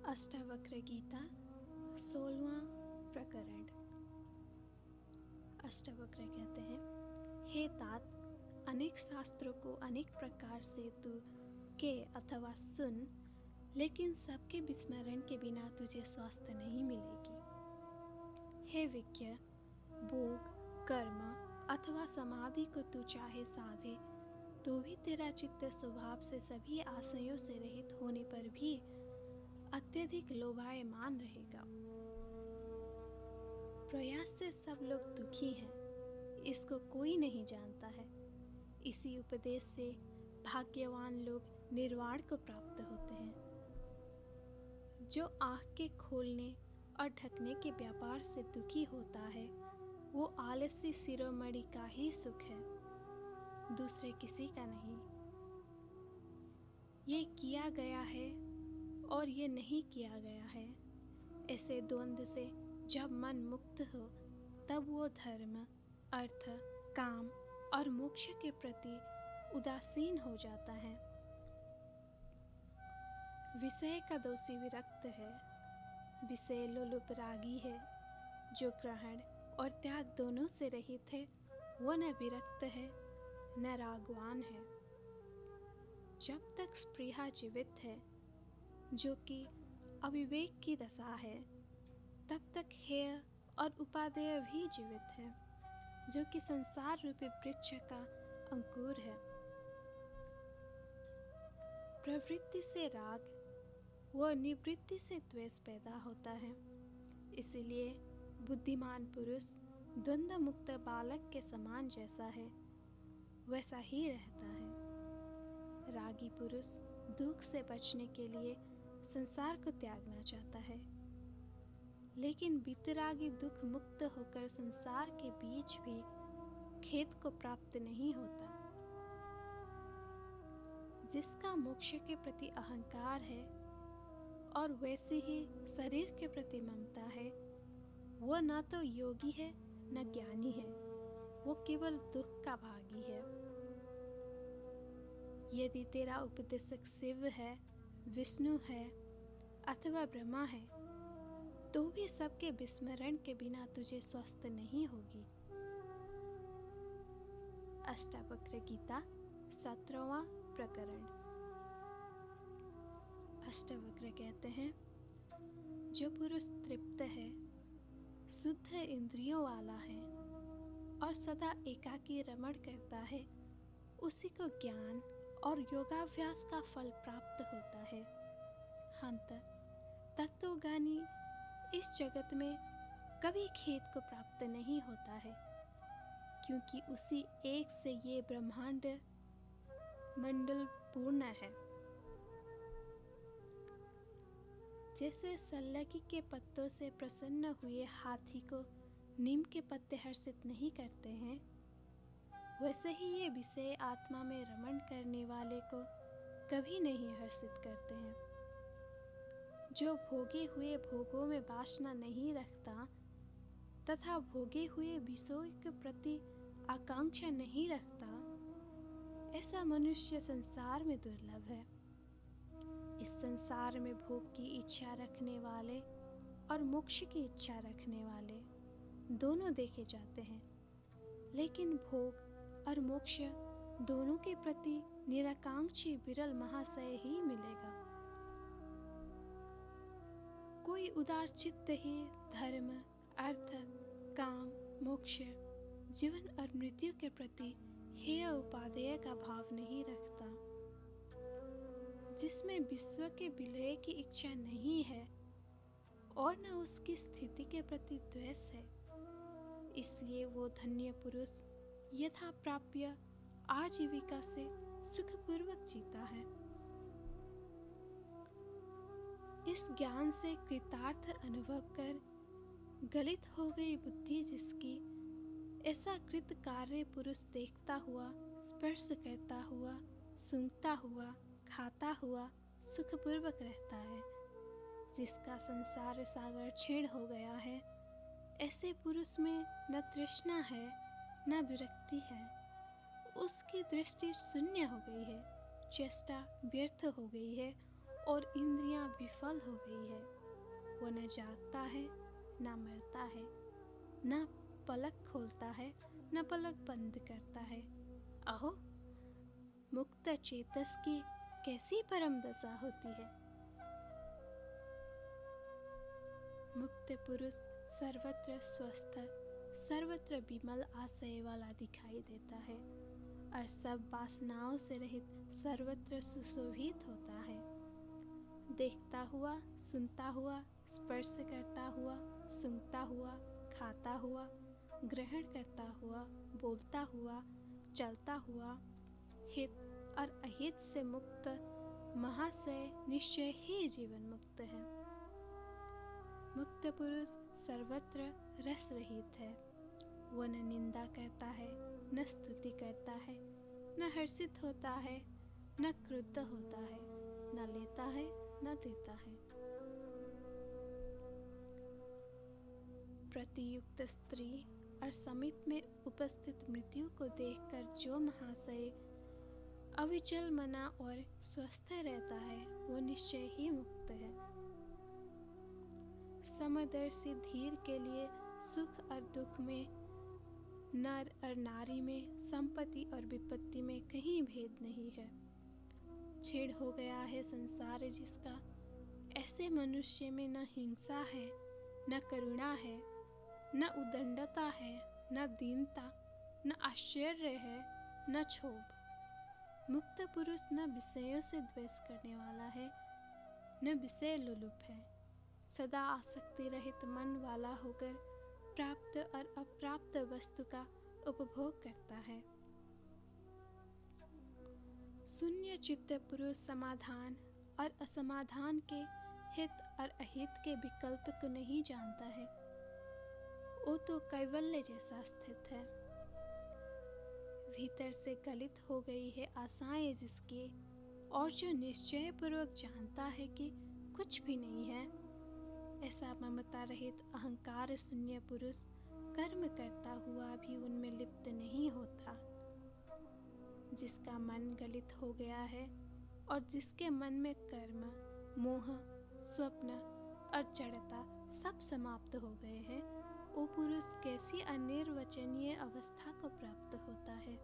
अष्टावक्र गीता 16वां प्रकरण। अष्टावक्र कहते हैं, हे तात, अनेक शास्त्रों को अनेक प्रकार से तू के अथवा सुन, लेकिन सबके विस्मरण के बिना तुझे स्वास्थ्य नहीं मिलेगी। हे विज्ञ, भोग, कर्म अथवा समाधि को तू चाहे साधे तो भी तेरा चित्त स्वभाव से सभी आशयों से रहित होने पर भी अत्यधिक लोभायमान रहेगा। प्रयास से सब लोग दुखी हैं, इसको कोई नहीं जानता है। इसी उपदेश से भाग्यवान लोग निर्वाण को प्राप्त होते हैं। जो आँख के खोलने और ढकने के व्यापार से दुखी होता है, वो आलसी शिरोमणि का ही सुख है, दूसरे किसी का नहीं। ये किया गया है और ये नहीं किया गया है, ऐसे द्वंद्व से जब मन मुक्त हो तब वो धर्म, अर्थ, काम और मोक्ष के प्रति उदासीन हो जाता है। विषय का दोषी विरक्त है, विषय लोलुप रागी है। जो ग्रहण और त्याग दोनों से रहित है, वो न विरक्त है न रागवान है। जब तक स्पृहा जीवित है, जो कि अविवेक की दशा है, तब तक हेय और उपादेय भी जीवित है, जो कि संसार रूपी वृक्ष का अंकुर है। प्रवृत्ति से राग व निवृत्ति से द्वेष पैदा होता है। इसीलिए बुद्धिमान पुरुष द्वंद्व मुक्त बालक के समान जैसा है वैसा ही रहता है। रागी पुरुष दुख से बचने के लिए संसार को त्यागना चाहता है, लेकिन वितरागी दुख मुक्त होकर संसार के बीच भी खेत को प्राप्त नहीं होता। जिसका मोक्ष के प्रति अहंकार है और वैसे ही शरीर के प्रति ममता है, वो न तो योगी है न ज्ञानी है, वो केवल दुख का भागी है। यदि तेरा उपदेशक शिव है, विष्णु है अथवा ब्रह्मा है, तो भी सबके विस्मरण के बिना तुझे स्वस्थ नहीं होगी। अष्टावक्र गीता 17वां प्रकरण। अष्टावक्र कहते हैं, जो पुरुष तृप्त है, शुद्ध इंद्रियों वाला है और सदा एकाकी रमण करता है, उसी को ज्ञान और योगाभ्यास का फल प्राप्त होता है। हंत तत्वज्ञानी इस जगत में कभी खेत को प्राप्त नहीं होता है, क्योंकि उसी एक से ये ब्रह्मांड मंडल पूर्ण है। जैसे सल्लकी के पत्तों से प्रसन्न हुए हाथी को नीम के पत्ते हर्षित नहीं करते हैं, वैसे ही ये विषय आत्मा में रमण करने वाले को कभी नहीं हर्षित करते हैं। जो भोगे हुए भोगों में वासना नहीं रखता तथा भोगे हुए विषयों के प्रति आकांक्षा नहीं रखता, ऐसा मनुष्य संसार में दुर्लभ है। इस संसार में भोग की इच्छा रखने वाले और मोक्ष की इच्छा रखने वाले दोनों देखे जाते हैं, लेकिन भोग और मोक्ष दोनों के प्रति निराकांक्षी विरल महाशय ही मिलेगा। कोई उदार चित्त ही धर्म, अर्थ, काम, मोक्ष, जीवन और मृत्यु के प्रति हेय उपादेय का भाव नहीं रखता। जिसमें विश्व के विलय की इच्छा नहीं है और न उसकी स्थिति के प्रति द्वेष है, इसलिए वो धन्य पुरुष यथा प्राप्य आजीविका से सुखपूर्वक जीता है। इस ज्ञान से कृतार्थ अनुभव कर गलित हो गई बुद्धि जिसकी, ऐसा कृत कार्य पुरुष देखता हुआ, स्पर्श करता हुआ, सूंघता हुआ, खाता हुआ सुखपूर्वक रहता है। जिसका संसार सागर क्षीण हो गया है, ऐसे पुरुष में न तृष्णा है न विरक्ति है। उसकी दृष्टि शून्य हो गई है, चेष्टा व्यर्थ हो गई है और इंद्रियां विफल हो गई है। वो न जागता है न मरता है, न पलक खोलता है न पलक बंद करता है। अहो, मुक्त चेतस की कैसी परम दशा होती है। मुक्त पुरुष सर्वत्र स्वस्थ, सर्वत्र विमल आशय वाला दिखाई देता है और सब वासनाओं से रहित सर्वत्र सुशोभित होता है। देखता हुआ, सुनता हुआ, स्पर्श करता हुआ, सूंघता हुआ, खाता हुआ, ग्रहण करता हुआ, बोलता हुआ, चलता हुआ, हित और अहित से मुक्त महाशय निश्चय ही जीवन मुक्त है। मुक्त पुरुष सर्वत्र रस रहित है। वो न निंदा करता है, न स्तुति करता है, न हर्षित होता है, न क्रुद्ध होता है, न लेता है न देता है। प्रतियुक्त स्त्री और समीप में उपस्थित मृत्यु को देखकर जो महाशय अविचल मना और स्वस्थ रहता है, वो निश्चय ही मुक्त है। समदर्शी धीर के लिए सुख और दुख में, नर और नारी में, संपत्ति और विपत्ति में कहीं भेद नहीं है। छेड़ हो गया है संसार जिसका, ऐसे मनुष्य में न हिंसा है, न करुणा है, न उदंडता है, न दीनता, न आश्चर्य है, न क्षोभ। मुक्त पुरुष न विषयों से द्वेष करने वाला है, न विषय लोलुप है। सदा आसक्ति रहित मन वाला होकर प्राप्त और अप्राप्त वस्तु का उपभोग करता है। शून्य चित्त पुरुष समाधान और असमाधान के, हित और अहित के विकल्प को नहीं जानता है। वो तो कैवल्य जैसा स्थित है। भीतर से गलित हो गई है आशाएं जिसकी, और जो निश्चय पूर्वक जानता है कि कुछ भी नहीं है, ऐसा ममता रहित अहंकार शून्य पुरुष कर्म करता हुआ भी उनमें लिप्त नहीं होता। जिसका मन गलित हो गया है और जिसके मन में कर्म, मोह, स्वप्न और जड़ता सब समाप्त हो गए हैं, वो पुरुष कैसी अनिर्वचनीय अवस्था को प्राप्त होता है।